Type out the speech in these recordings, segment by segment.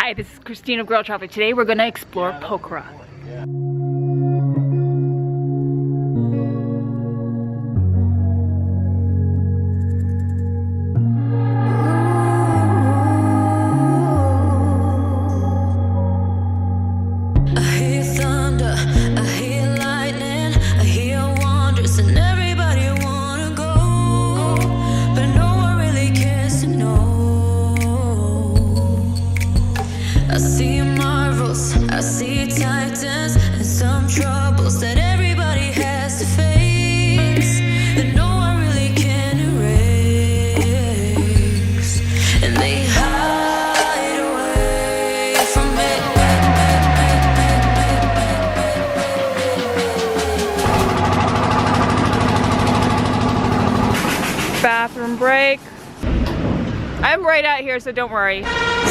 Hi, this is Christine of Girl Traffic. Today we're gonna explore Pokhara. I see marvels, I see titans, and some troubles that everybody has to face, that no one really can erase, and they hide away from it. Bathroom break. I'm right out here, so don't worry.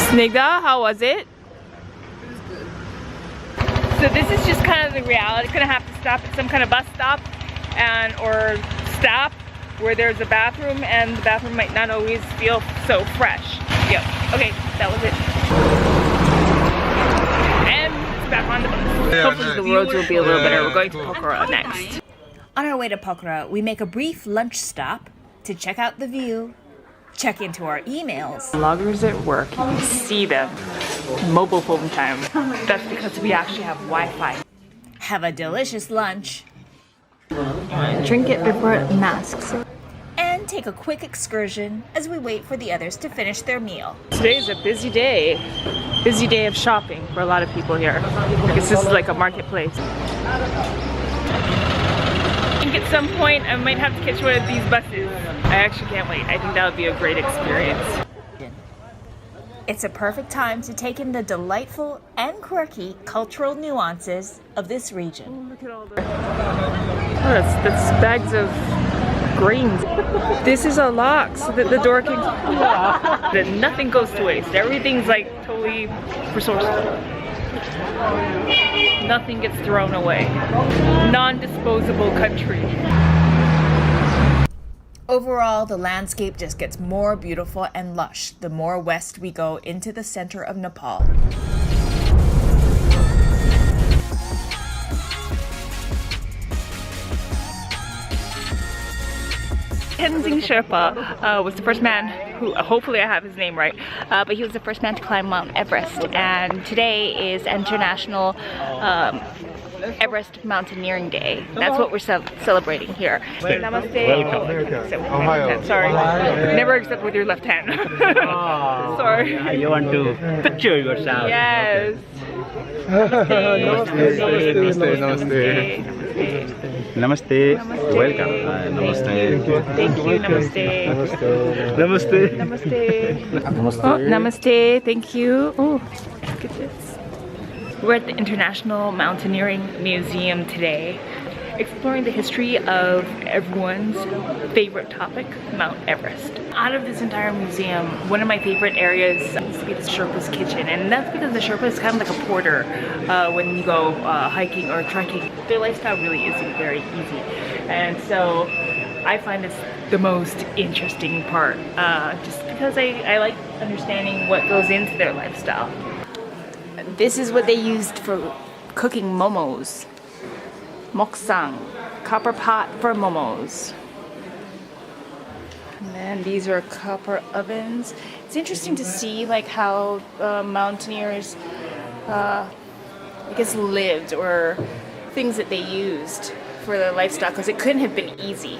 Snigdha, how was it? So this is just kind of the reality. Gonna have to stop at some kind of bus stop or stop where there's a bathroom, and the bathroom might not always feel so fresh. Yep. Okay, that was it. And it's back on the bus. Hopefully the roads will be a little better. We're going to Pokhara next. On our way to Pokhara, we make a brief lunch stop to check out the view, check into our emails. Loggers at work, you can see them. Mobile phone time. That's because we actually have Wi-Fi. Have a delicious lunch. Drink it before it masks. And take a quick excursion as we wait for the others to finish their meal. Today is a busy day. Busy day of shopping for a lot of people here. I guess this is like a marketplace. I think at some point I might have to catch one of these buses. I actually can't wait. I think that would be a great experience. It's a perfect time to take in the delightful and quirky cultural nuances of this region. Oh, look at all the... Oh, that's bags of grains. This is a lock so that the door can... that nothing goes to waste. Everything's like totally resourceful. Nothing gets thrown away. Non-disposable country. Overall, the landscape just gets more beautiful and lush the more west we go into the center of Nepal. Tenzing Sherpa was the first man who, hopefully I have his name right, but he was the first man to climb Mount Everest, and today is International Everest Mountaineering Day. That's what we're celebrating here. Namaste. Welcome. Sorry. Never accept with your left hand. Sorry. You want to picture yourself? Yes. Namaste. Welcome. Namaste. Thank you. Namaste. Namaste. Namaste. Oh, namaste. Thank you. Oh, look at this. We're at the International Mountaineering Museum today, exploring the history of everyone's favorite topic, Mount Everest. Out of this entire museum, one of my favorite areas used to be the Sherpa's kitchen, and that's because the Sherpa is kind of like a porter when you go hiking or trekking. Their lifestyle really isn't very easy, and so I find this the most interesting part, just because I like understanding what goes into their lifestyle. This is what they used for cooking momos. Moksang, copper pot for momos. And then these are copper ovens. It's interesting to see like how mountaineers, I guess, lived, or things that they used for their lifestyle, because it couldn't have been easy.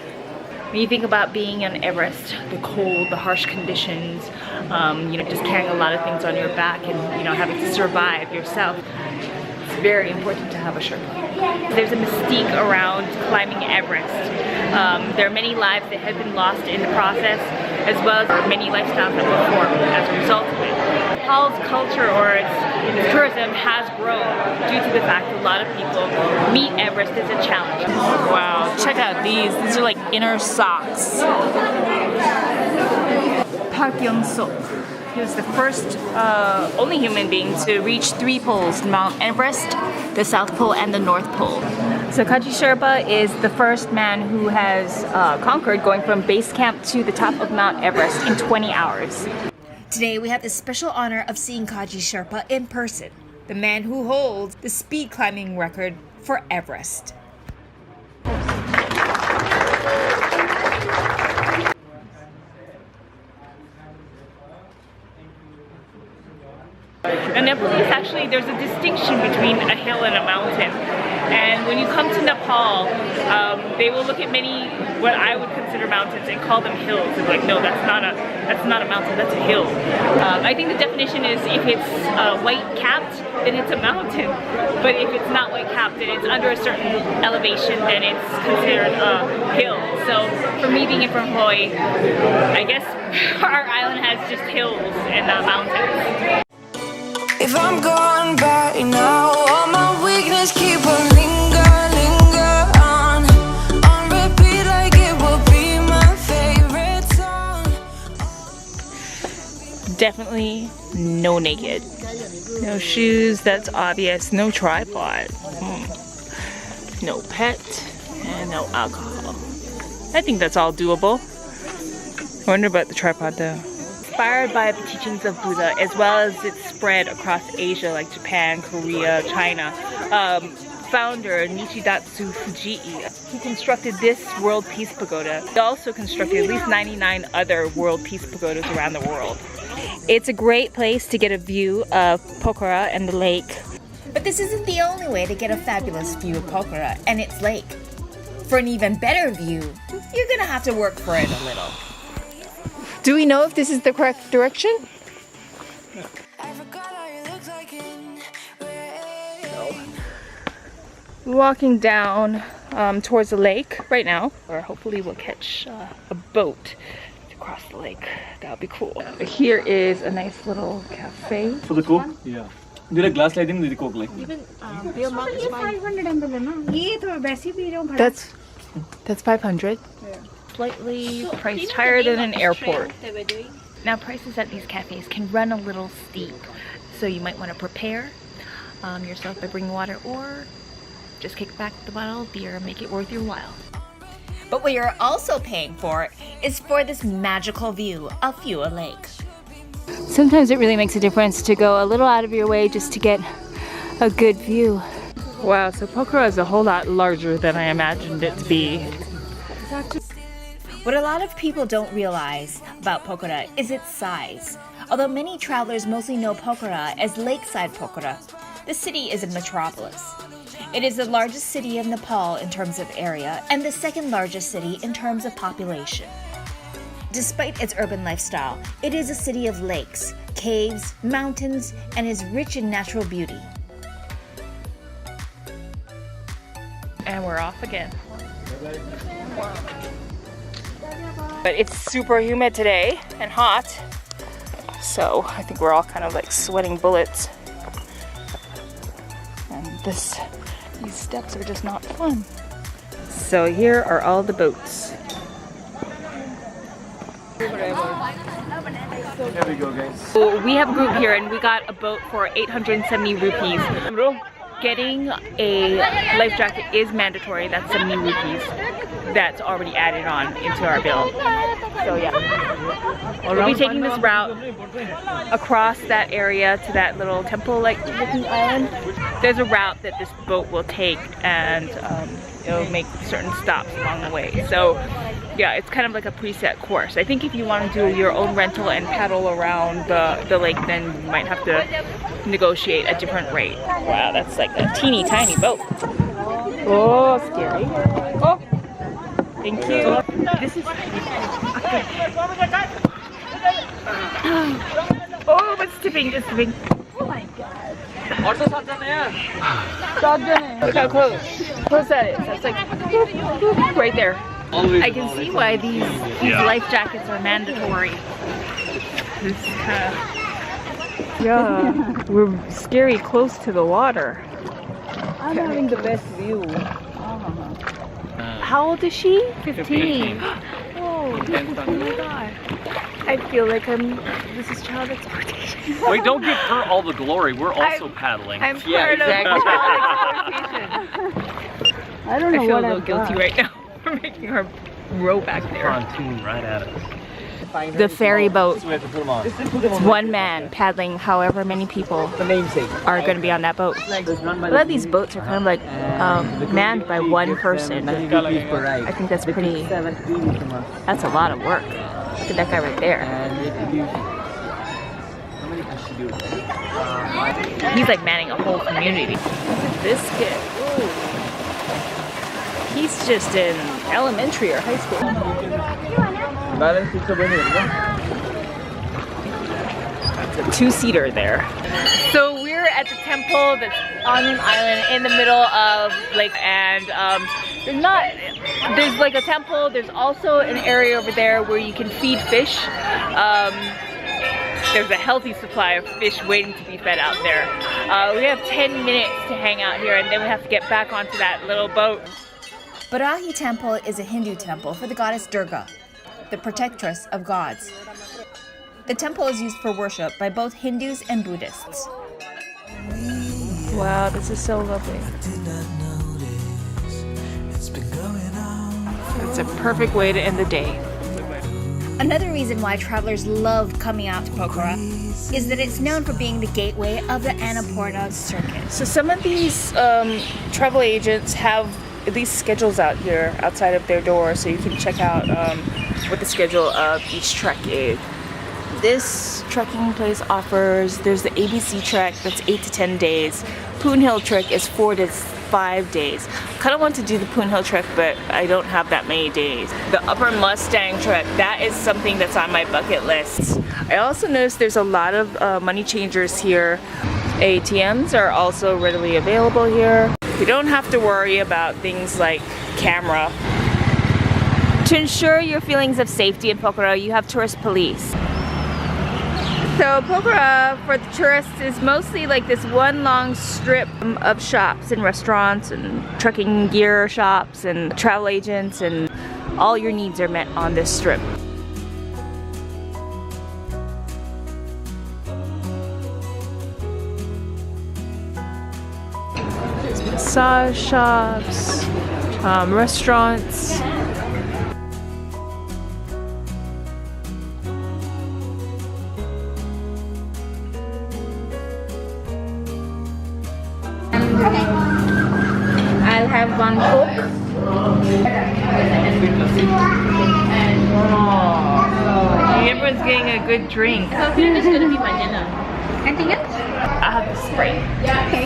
When you think about being on Everest, the cold, the harsh conditions, just carrying a lot of things on your back and, having to survive yourself, it's very important to have a Sherpa. There's a mystique around climbing Everest. There are many lives that have been lost in the process, as well as many lifestyles that were formed as a result of it. Nepal's culture or its tourism has grown due to the fact that a lot of people meet Everest as a challenge. Wow, check out these. These are like inner socks. Park Young-suk. He was the first, only human being to reach 3 poles, Mount Everest, the South Pole, and the North Pole. So Kachi Sherpa is the first man who has conquered going from base camp to the top of Mount Everest in 20 hours. Today we have the special honor of seeing Kaji Sherpa in person, the man who holds the speed climbing record for Everest. In Nepalese, actually, there's a distinction between a hill and a mountain. And when you come to Nepal, they will look at many what I would consider mountains and call them hills. And like, no, that's not a mountain. That's a hill. I think the definition is if it's white capped, then it's a mountain. But if it's not white capped, then it's under a certain elevation, then it's considered a hill. So for me, being from Hawaii, I guess our island has just hills and not mountains. If I'm gone by now, all my weakness keep on linger on repeat like it will be my favorite song. Definitely no naked. No shoes, that's obvious. No tripod. No pet, and no alcohol. I think that's all doable. I wonder about the tripod though. Inspired by the teachings of Buddha, as well as its spread across Asia like Japan, Korea, China. Founder Nichidatsu Fujii, he constructed this World Peace Pagoda. He also constructed at least 99 other World Peace Pagodas around the world. It's a great place to get a view of Pokhara and the lake. But this isn't the only way to get a fabulous view of Pokhara and its lake. For an even better view, you're gonna have to work for it a little. Do we know if this is the correct direction? I forgot how you look like in red. Walking down towards the lake right now, or hopefully we'll catch a boat to cross the lake. That would be cool. Here is a nice little cafe. For the Coke? Yeah. Do you like glass lighting with the Coke like? That's 500. Slightly priced higher than an airport. Now prices at these cafes can run a little steep, so you might want to prepare yourself by bringing water or just kick back the bottle of beer and make it worth your while. But what you're also paying for is for this magical view of Fua Lake. Sometimes it really makes a difference to go a little out of your way just to get a good view. Wow, so Pokhara is a whole lot larger than I imagined it to be. What a lot of people don't realize about Pokhara is its size. Although many travelers mostly know Pokhara as Lakeside Pokhara, the city is a metropolis. It is the largest city in Nepal in terms of area and the second largest city in terms of population. Despite its urban lifestyle, it is a city of lakes, caves, mountains, and is rich in natural beauty. And we're off again. But it's super humid today and hot, so I think we're all kind of like sweating bullets. And these steps are just not fun. So here are all the boats. Here we go, guys. So we have a group here and we got a boat for 870 rupees. Getting a life jacket is mandatory. That's 70 rupees. That's already added on into our bill. So yeah, we'll be taking this route across that area to that little temple-like looking island. There's a route that this boat will take, and it'll make certain stops along the way. So yeah, it's kind of like a preset course. I think if you want to do your own rental and paddle around the lake, then you might have to negotiate a different rate. Wow, that's like a teeny tiny boat. Oh, scary. Oh, thank you. This is... Oh, it's tipping, it's tipping. Oh my god. Look how close that is. That's like right there. I can see why these life jackets are mandatory. This kind of... Yeah, we're scary close to the water. I'm having the best view. How old is she? 15. Oh my god. I feel like this is child exploitation. Wait, don't give her all the glory. We're also paddling. I'm part of child exploitation. I don't know I feel what a little I've guilty got. right now for making her row back there. Pontoon right at us. the ferry boat. It's one man paddling however many people are going to be on that boat. A lot of these boats are kind of like manned by one person. I think that's pretty, that's a lot of work. Look at that guy right there. He's like manning a whole community. Look at this kid. Ooh. He's just in elementary or high school. That's a two-seater there. So we're at the temple that's on an island in the middle of Lake, and there's like a temple. There's also an area over there where you can feed fish. There's a healthy supply of fish waiting to be fed out there. We have 10 minutes to hang out here, and then we have to get back onto that little boat. Barahi Temple is a Hindu temple for the goddess Durga, the protectress of gods. The temple is used for worship by both Hindus and Buddhists. Wow, this is so lovely. It's a perfect way to end the day. Another reason why travelers love coming out to Pokhara is that it's known for being the gateway of the Annapurna circuit. So some of these travel agents have these schedules out here outside of their door, so you can check out what the schedule of each trek is. This trekking place offers, there's the ABC trek that's 8 to 10 days. Poon Hill trek is 4 to 5 days. I kind of want to do the Poon Hill trek, but I don't have that many days. The Upper Mustang trek, that is something that's on my bucket list. I also noticed there's a lot of money changers here. ATMs are also readily available here. You don't have to worry about things like camera. To ensure your feelings of safety in Pokhara, you have tourist police. So Pokhara for the tourists is mostly like this one long strip of shops and restaurants and trekking gear shops and travel agents, and all your needs are met on this strip. There's massage shops, restaurants. I'll have one Coke. Oh, everyone's getting a good drink. So here is going to be my dinner. Anything else? I'll have the Sprite. Okay.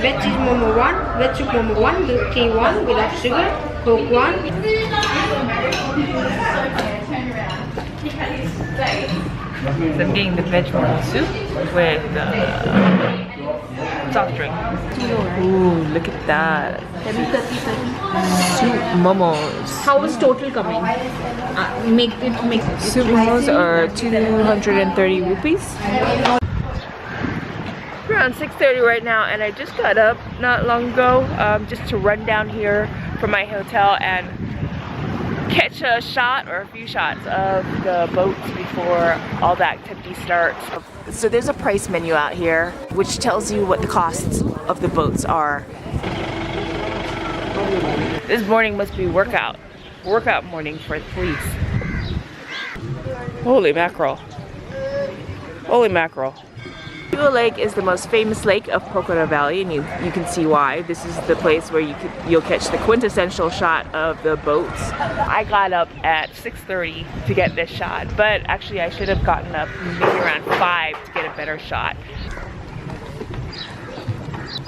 Veg cheese momo 1, veg soup momo 1, milk tea 1 without sugar, Coke 1. So I'm getting the veg momo soup with soft drink. Ooh, look at that. Soup momos. How is total coming? Make it. Soup momos are 230 rupees. We're around 6:30 right now, and I just got up not long ago just to run down here from my hotel and catch a shot or a few shots of the boats before all the activity starts. So there's a price menu out here which tells you what the costs of the boats are. This morning must be workout morning for the police. Holy mackerel. Holy mackerel. Tua Lake is the most famous lake of Pokhara Valley, and you can see why. This is the place where you'll catch the quintessential shot of the boats. I got up at 6:30 to get this shot, but actually I should have gotten up maybe around 5 to get a better shot.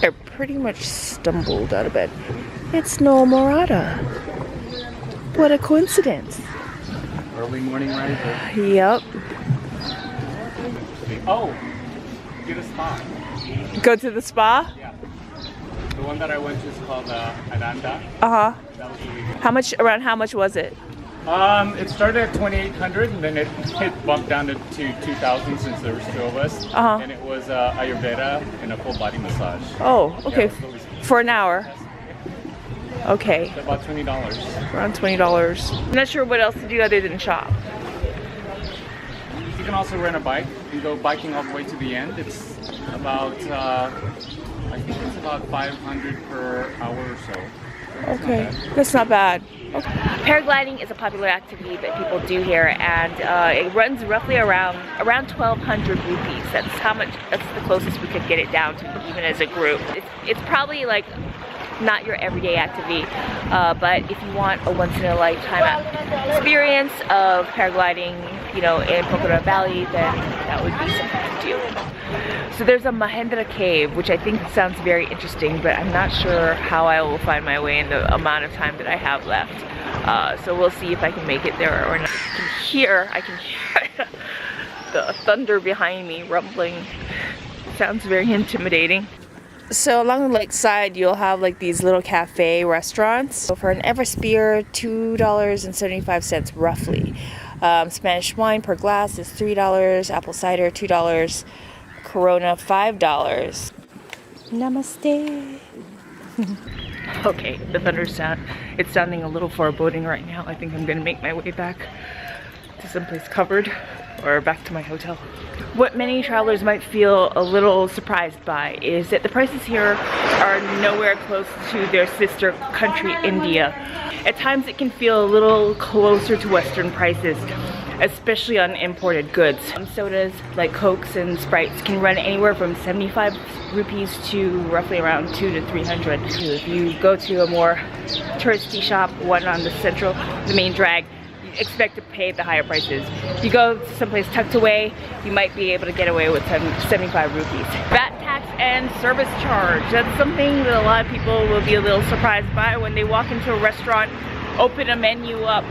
I pretty much stumbled out of bed. It's Noel Morata. What a coincidence. Early morning riser. Yep. Oh, get a spa. Go to the spa? Yeah. The one that I went to is called Ananda. Uh-huh. That was really good. Around how much was it? It started at 2,800 and then it bumped down to 2,000 since there was 2 of us. Uh-huh. And it was Ayurveda and a full body massage. Oh, okay. Yeah, it was really sweet. For an hour. Okay. About $20. Around $20. I'm not sure what else to do other than shop. You can also rent a bike and go biking all the way to the end. It's about, I think it's about 500 per hour or so. Okay, that's not bad. Paragliding is a popular activity that people do here, and it runs roughly around 1,200 rupees. That's the closest we could get it down to, even as a group. It's probably like not your everyday activity, but if you want a once-in-a-lifetime experience of paragliding, you know, in Pokhara Valley, then that would be something to do. So there's a Mahendra cave, which I think sounds very interesting, but I'm not sure how I will find my way in the amount of time that I have left. So we'll see if I can make it there or not. I can hear the thunder behind me rumbling. Sounds very intimidating. So along the lakeside, you'll have like these little cafe restaurants. So for an Everspear, $2.75 roughly. Spanish wine per glass is $3. Apple cider, $2. Corona, $5. Namaste. Okay, the thunder sound, it's sounding a little foreboding right now. I think I'm gonna make my way back to someplace covered or back to my hotel. What many travelers might feel a little surprised by is that the prices here are nowhere close to their sister country, India. At times it can feel a little closer to Western prices, especially on imported goods. Sodas like Cokes and Sprites can run anywhere from 75 rupees to roughly around 200 to 300. If you go to a more touristy shop, one on the main drag, you expect to pay the higher prices. If you go to someplace tucked away, you might be able to get away with 75 rupees. VAT tax and service charge. That's something that a lot of people will be a little surprised by when they walk into a restaurant, open a menu up,